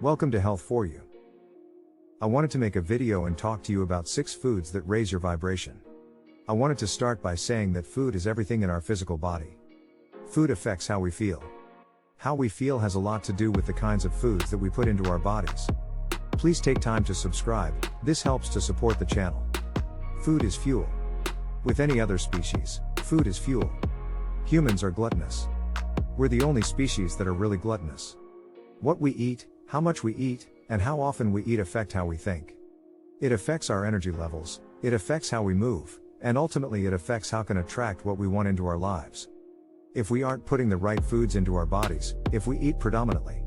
Welcome to Health for You. I wanted to make a video and talk to you about 6 foods that raise your vibration. I wanted to start by saying that food is everything in our physical body. Food affects how we feel. How we feel has a lot to do with the kinds of foods that we put into our bodies. Please take time to subscribe, this helps to support the channel. Food is fuel. With any other species, food is fuel. Humans are gluttonous. We're the only species that are really gluttonous. What we eat, how much we eat, and how often we eat affect how we think. It affects our energy levels, it affects how we move, and ultimately it affects how can attract what we want into our lives. If we aren't putting the right foods into our bodies, if we eat predominantly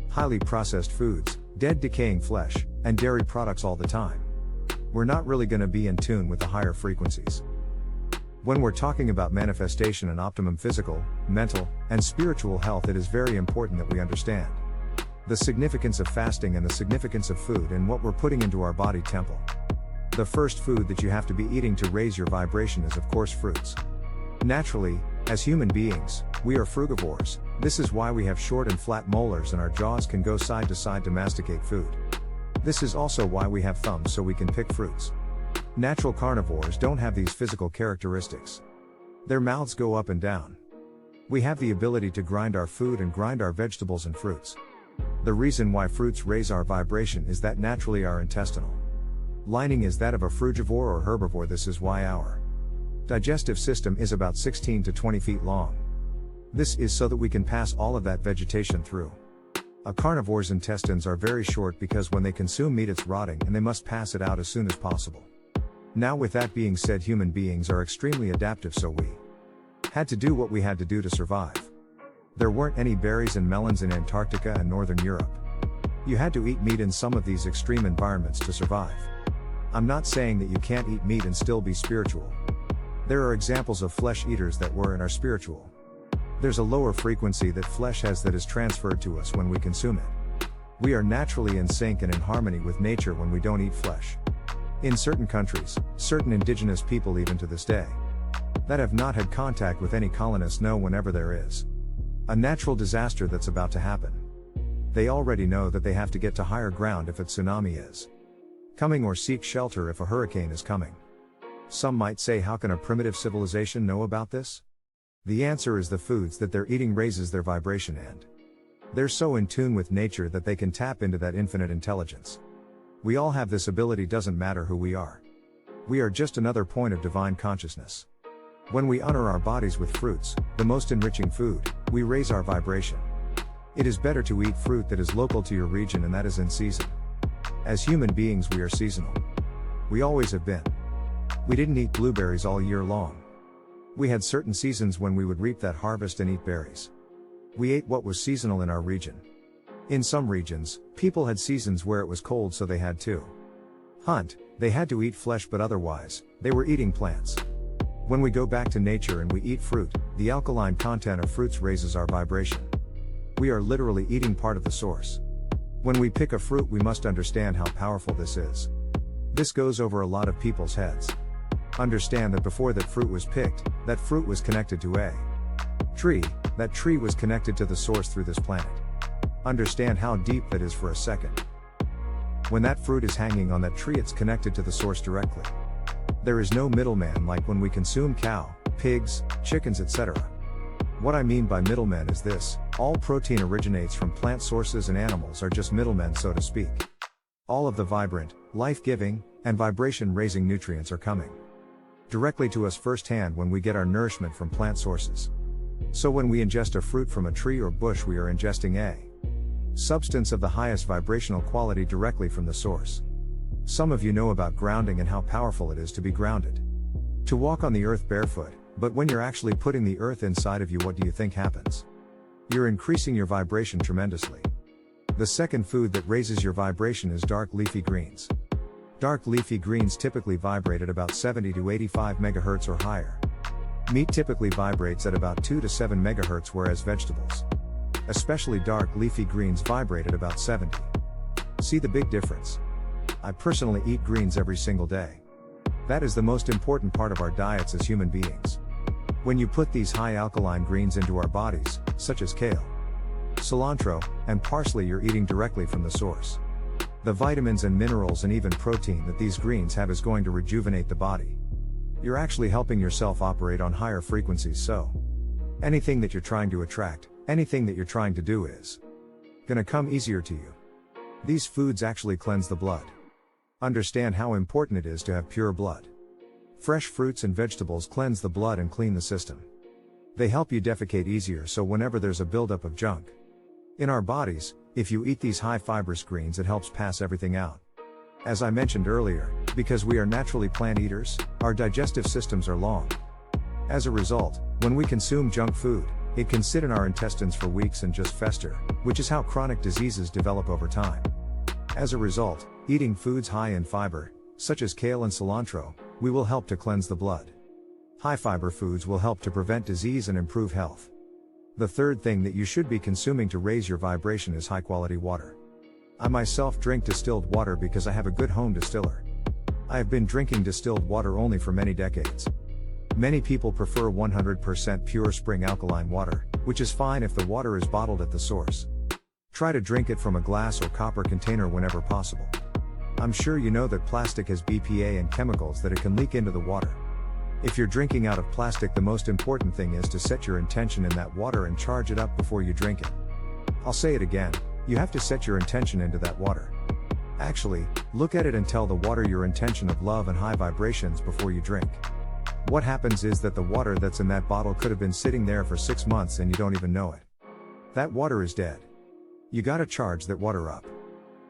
highly processed foods, dead decaying flesh, and dairy products all the time, we're not really going to be in tune with the higher frequencies. When we're talking about manifestation and optimum physical, mental, and spiritual health, it is very important that we understand the significance of fasting and the significance of food and what we're putting into our body temple. The first food that you have to be eating to raise your vibration is of course fruits. Naturally, as human beings, we are frugivores. This is why we have short and flat molars and our jaws can go side to side to masticate food. This is also why we have thumbs so we can pick fruits. Natural carnivores don't have these physical characteristics. Their mouths go up and down. We have the ability to grind our food and grind our vegetables and fruits. The reason why fruits raise our vibration is that naturally our intestinal lining is that of a frugivore or herbivore. This is why our digestive system is about 16 to 20 feet long. This is so that we can pass all of that vegetation through. A carnivore's intestines are very short because when they consume meat it's rotting and they must pass it out as soon as possible. Now with that being said, human beings are extremely adaptive, so we had to do what we had to do to survive. There weren't any berries and melons in Antarctica and Northern Europe. You had to eat meat in some of these extreme environments to survive. I'm not saying that you can't eat meat and still be spiritual. There are examples of flesh eaters that were and are spiritual. There's a lower frequency that flesh has that is transferred to us when we consume it. We are naturally in sync and in harmony with nature when we don't eat flesh. In certain countries, certain indigenous people even to this day, that have not had contact with any colonists know whenever there is a natural disaster that's about to happen, they already know that they have to get to higher ground if a tsunami is coming or seek shelter if a hurricane is coming. Some might say, how can a primitive civilization know about this? The answer is the foods that they're eating raises their vibration and they're so in tune with nature that they can tap into that infinite intelligence. We all have this ability, doesn't matter who we are. We are just another point of divine consciousness. When we honor our bodies with fruits, the most enriching food, we raise our vibration. It is better to eat fruit that is local to your region and that is in season. As human beings we are seasonal. We always have been. We didn't eat blueberries all year long. We had certain seasons when we would reap that harvest and eat berries. We ate what was seasonal in our region. In some regions, people had seasons where it was cold so they had to hunt, they had to eat flesh, but otherwise, they were eating plants. When we go back to nature and we eat fruit, the alkaline content of fruits raises our vibration. We are literally eating part of the source. When we pick a fruit we must understand how powerful this is. This goes over a lot of people's heads. Understand that before that fruit was picked, that fruit was connected to a tree, that tree was connected to the source through this planet. Understand how deep that is for a second. When that fruit is hanging on that tree it's connected to the source directly. There is no middleman like when we consume cow, pigs, chickens, etc. What I mean by middlemen is this: all protein originates from plant sources and animals are just middlemen, so to speak. All of the vibrant, life-giving, and vibration-raising nutrients are coming directly to us firsthand when we get our nourishment from plant sources. So when we ingest a fruit from a tree or bush we are ingesting a substance of the highest vibrational quality directly from the source. Some of you know about grounding and how powerful it is to be grounded. To walk on the earth barefoot, but when you're actually putting the earth inside of you, what do you think happens? You're increasing your vibration tremendously. The second food that raises your vibration is dark leafy greens. Dark leafy greens typically vibrate at about 70 to 85 megahertz or higher. Meat typically vibrates at about 2 to 7 megahertz, whereas vegetables, especially dark leafy greens, vibrate at about 70. See the big difference? I personally eat greens every single day. That is the most important part of our diets as human beings. When you put these high alkaline greens into our bodies, such as kale, cilantro, and parsley you're eating directly from the source. The vitamins and minerals and even protein that these greens have is going to rejuvenate the body. You're actually helping yourself operate on higher frequencies, so anything that you're trying to attract, anything that you're trying to do is gonna come easier to you. These foods actually cleanse the blood. Understand how important it is to have pure blood. Fresh fruits and vegetables cleanse the blood and clean the system. They help you defecate easier, so whenever there's a buildup of junk in our bodies, if you eat these high fiber greens, it helps pass everything out. As I mentioned earlier, because we are naturally plant eaters, our digestive systems are long. As a result, when we consume junk food, it can sit in our intestines for weeks and just fester, which is how chronic diseases develop over time. As a result, eating foods high in fiber, such as kale and cilantro, we will help to cleanse the blood. High fiber foods will help to prevent disease and improve health. The third thing that you should be consuming to raise your vibration is high quality water. I myself drink distilled water because I have a good home distiller. I have been drinking distilled water only for many decades. Many people prefer 100% pure spring alkaline water, which is fine if the water is bottled at the source. Try to drink it from a glass or copper container whenever possible. I'm sure you know that plastic has BPA and chemicals that it can leak into the water. If you're drinking out of plastic, the most important thing is to set your intention in that water and charge it up before you drink it. I'll say it again, you have to set your intention into that water. Actually, look at it and tell the water your intention of love and high vibrations before you drink. What happens is that the water that's in that bottle could have been sitting there for 6 months and you don't even know it. That water is dead. You gotta charge that water up.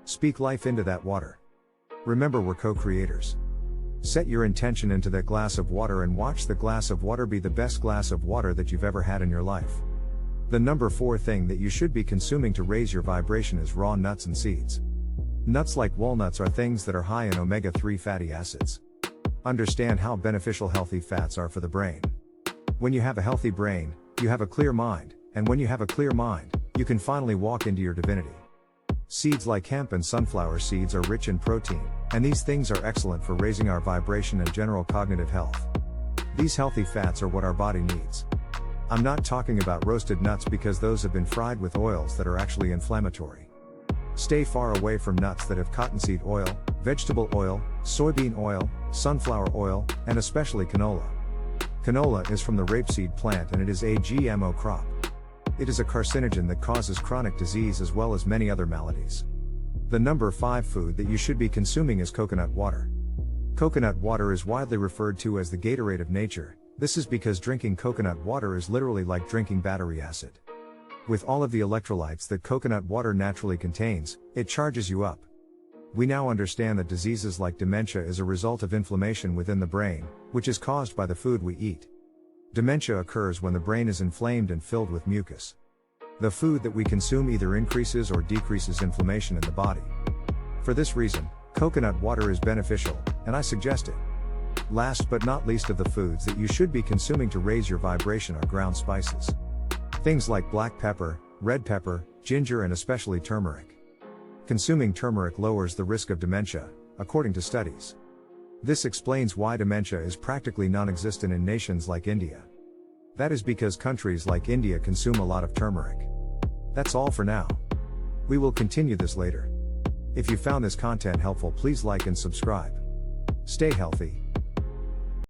Speak life into that water. Remember, we're co-creators. Set your intention into that glass of water and watch the glass of water be the best glass of water that you've ever had in your life. The number 4 thing that you should be consuming to raise your vibration is raw nuts and seeds. Nuts like walnuts are things that are high in omega-3 fatty acids. Understand how beneficial healthy fats are for the brain. When you have a healthy brain, you have a clear mind, and when you have a clear mind, you can finally walk into your divinity. Seeds like hemp and sunflower seeds are rich in protein, and these things are excellent for raising our vibration and general cognitive health. These healthy fats are what our body needs. I'm not talking about roasted nuts because those have been fried with oils that are actually inflammatory. Stay far away from nuts that have cottonseed oil, vegetable oil, soybean oil, sunflower oil, and especially canola. Canola is from the rapeseed plant and it is a GMO crop. It is a carcinogen that causes chronic disease as well as many other maladies. The number 5 food that you should be consuming is coconut water. Coconut water is widely referred to as the Gatorade of nature. This is because drinking coconut water is literally like drinking battery acid. With all of the electrolytes that coconut water naturally contains, it charges you up. We now understand that diseases like dementia is a result of inflammation within the brain, which is caused by the food we eat. Dementia occurs when the brain is inflamed and filled with mucus. The food that we consume either increases or decreases inflammation in the body. For this reason, coconut water is beneficial, and I suggest it. Last but not least of the foods that you should be consuming to raise your vibration are ground spices. Things like black pepper, red pepper, ginger, and especially turmeric. Consuming turmeric lowers the risk of dementia, according to studies. This explains why dementia is practically non-existent in nations like India. That is because countries like India consume a lot of turmeric. That's all for now. We will continue this later. If you found this content helpful, please like and subscribe. Stay healthy.